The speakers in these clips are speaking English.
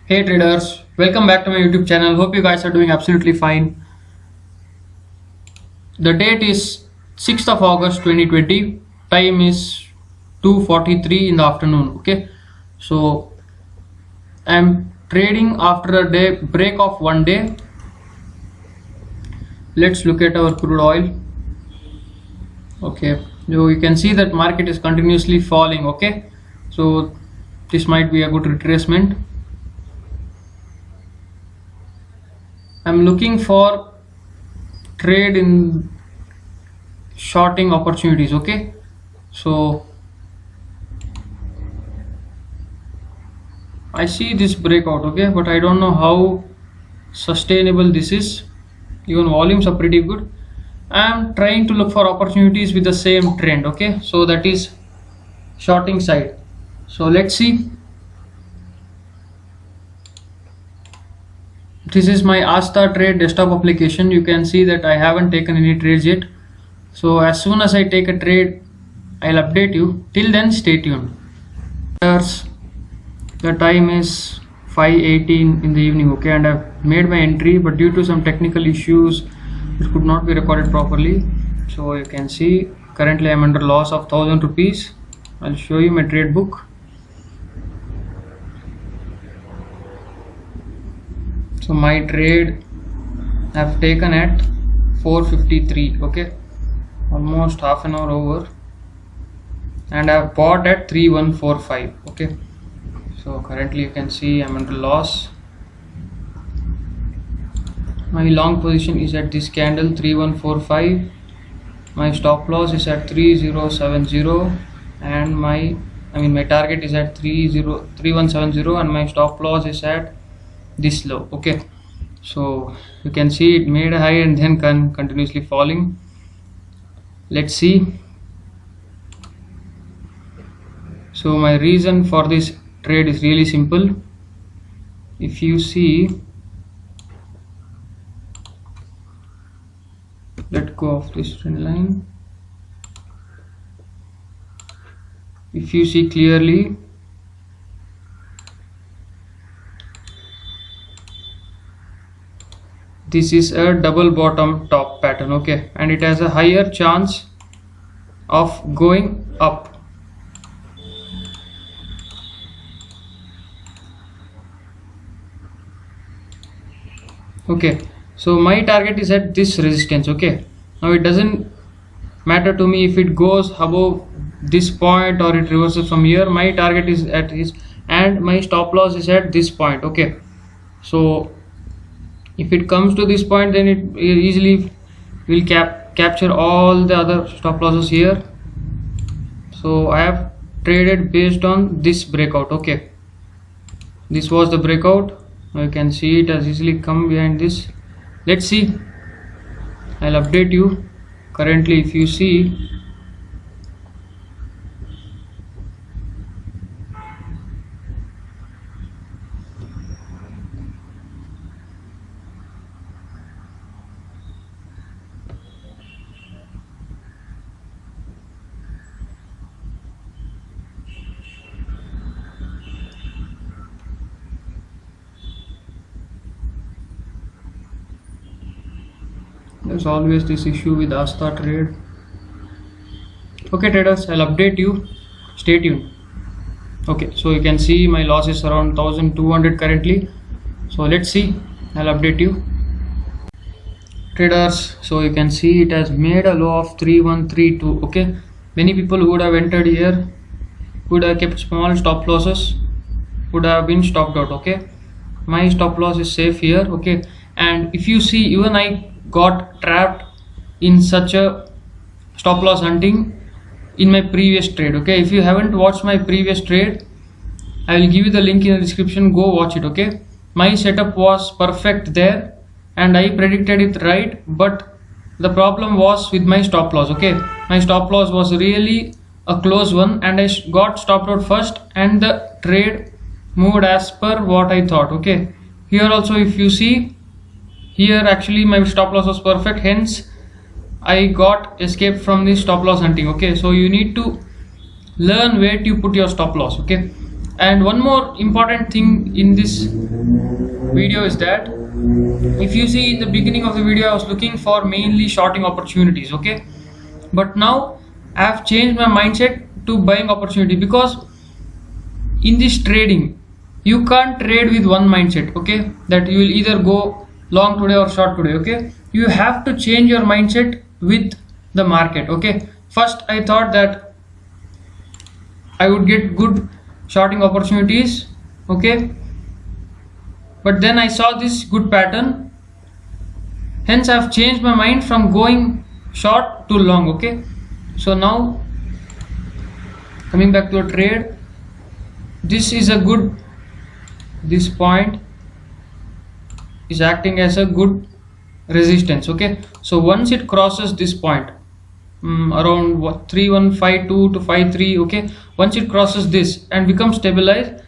Hey traders, welcome back to my YouTube channel. Hope you guys are doing absolutely fine. The date is 6th of August 2020. Time is 2:43 in the afternoon. Okay, so I'm trading after a day break of one day. Let's look at our crude oil. Okay, so you can see that market is continuously falling. Okay, so this might be a good retracement. I'm looking for trade in shorting opportunities. Okay, so I see this breakout. Okay, but I don't know how sustainable this is. Even volumes are pretty good. I'm trying to look for opportunities with the same trend. Okay, so that is shorting side. So let's see. This is my Asta Trade desktop application. You can see that I haven't taken any trades yet. So as soon as I take a trade, I'll update you. Till then, stay tuned. The time is 5:18 in the evening. Okay, and I've made my entry, but due to some technical issues, it could not be recorded properly. So you can see currently I'm under loss of 1000 rupees. I'll show you my trade book. So my trade I've taken at 4:53. Okay, almost half an hour over, and I've bought at 3145. Okay, so currently you can see I'm under loss. My long position is at this candle 3145. My stop loss is at 3070, and my target is at 3170, and my stop loss is at this low. Okay, so you can see it made a high and then continuously falling. Let's see. So my reason for this trade is really simple. If you see, let go of this trend line. If you see clearly, this is a double bottom top pattern. Okay, and it has a higher chance of going up. Okay, so my target is at this resistance. Okay, now it doesn't matter to me if it goes above this point or it reverses from here. My target is at this, and my stop loss is at this point. Okay, so if it comes to this point, then it easily will capture all the other stop losses here. So I have traded based on this breakout. Okay, this was the breakout. Now you can see it has easily come behind this. Let's see. I'll update you. Currently, if you see, there's always this issue with Asta Trade. Okay traders, I'll update you. Stay tuned. Okay, so you can see my loss is around 1200 currently. So let's see. I'll update you. Traders, so you can see it has made a low of 3132. Okay, many people who would have entered here would have kept small stop losses, would have been stopped out. Okay, my stop loss is safe here. Okay, and if you see, even I got trapped in such a stop loss hunting in my previous trade. Okay, if you haven't watched my previous trade, I will give you the link in the description. Go watch it. Okay, my setup was perfect there and I predicted it right, but the problem was with my stop loss. Okay, my stop loss was really a close one, and I got stopped out first, and the trade moved as per what I thought. Okay, here also if you see, here actually my stop loss was perfect, hence I got escaped from this stop loss hunting. Okay, so you need to learn where to put your stop loss. Okay, And one more important thing in this video is that if you see in the beginning of the video, I was looking for mainly shorting opportunities, okay, but now I have changed my mindset to buying opportunity, because in this trading you can't trade with one mindset, okay, that you will either go long today or short today, okay. You have to change your mindset with the market, okay. First I thought that I would get good shorting opportunities, okay, but then I saw this good pattern, hence I've changed my mind from going short to long, okay. So now coming back to a trade, this is a good, this point is acting as a good resistance, okay. So once it crosses this point, around what 3152 to 53, okay, once it crosses this and becomes stabilized,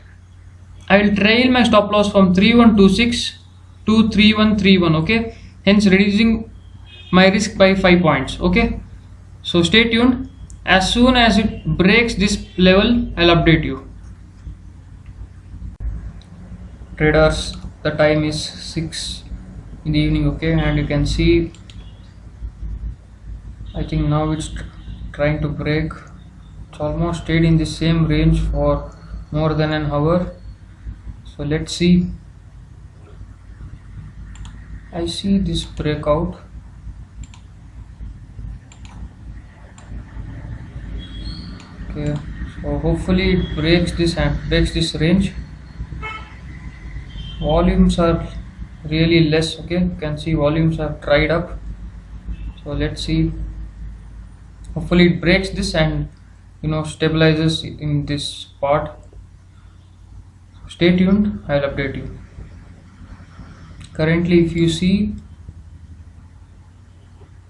I will trail my stop loss from 3126 to 3131, okay, hence reducing my risk by 5 points, okay. So stay tuned. As soon as it breaks this level, I'll update you. Traders, the time is 6 in the evening, okay, and you can see I think now it's trying to break. It's almost stayed in the same range for more than an hour. So let's see. I see this breakout. Okay, so hopefully it breaks this and breaks this range. Volumes are really less, okay, you can see volumes have dried up. So let's see, hopefully it breaks this and stabilizes in this part. So stay tuned, I'll update you. Currently if you see,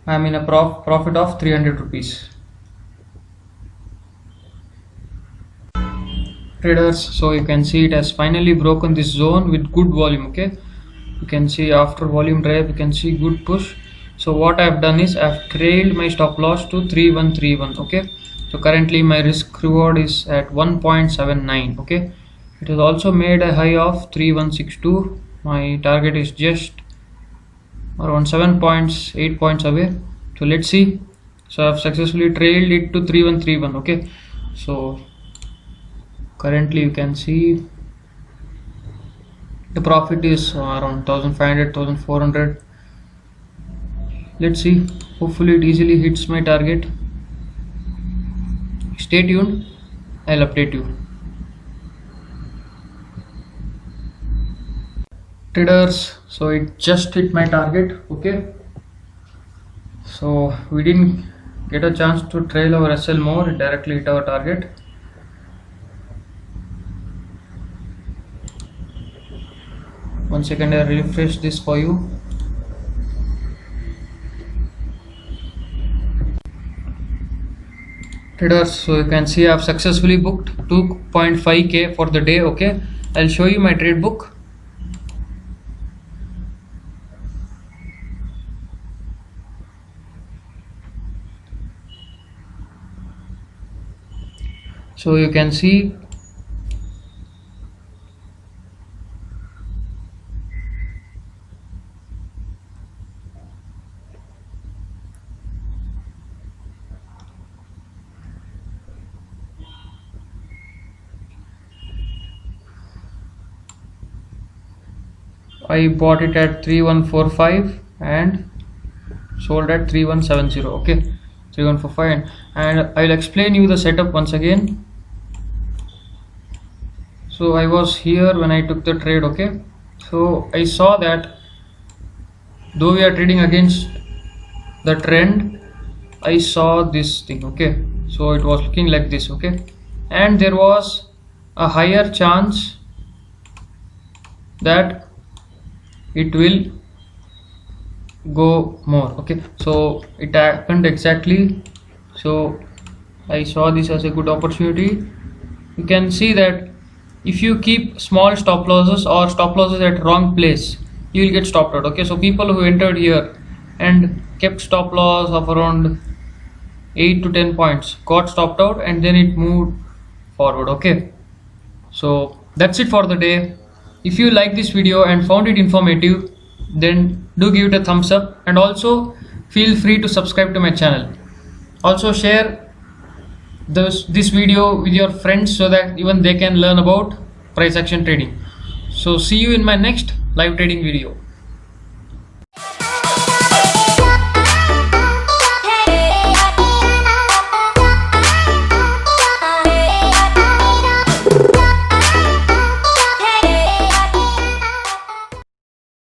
I'm in a profit of 300 rupees. Traders, so you can see it has finally broken this zone with good volume, okay. You can see after volume drive, you can see good push. So what I've done is I've trailed my stop loss to 3131, okay. So currently my risk reward is at 1.79, okay. It has also made a high of 3162. My target is just around 7 points, 8 points away. So let's see. So I've successfully trailed it to 3131, okay. So currently you can see the profit is around 1500, 1400. Let's see, hopefully it easily hits my target. Stay tuned, I'll update you. Traders, so it just hit my target, okay. So we didn't get a chance to trail our SL more, it directly hit our target. One second, I refresh this for you. Traders, so you can see I've successfully booked 2.5k for the day, okay. I'll show you my trade book. So you can see I bought it at 3145 and sold at 3170, okay. 3145, and I'll explain you the setup once again. So I was here when I took the trade, okay. So I saw that though we are trading against the trend, I saw this thing, okay. So it was looking like this, okay, and there was a higher chance that it will go more, okay. So it happened exactly. So I saw this as a good opportunity. You can see that if you keep small stop losses or stop losses at wrong place, you will get stopped out, okay. So people who entered here and kept stop loss of around 8 to 10 points got stopped out, and then it moved forward, okay. So that's it for the day. If you like this video and found it informative, then do give it a thumbs up, and also feel free to subscribe to my channel. Also share this video with your friends so that even they can learn about price action trading. So see you in my next live trading video.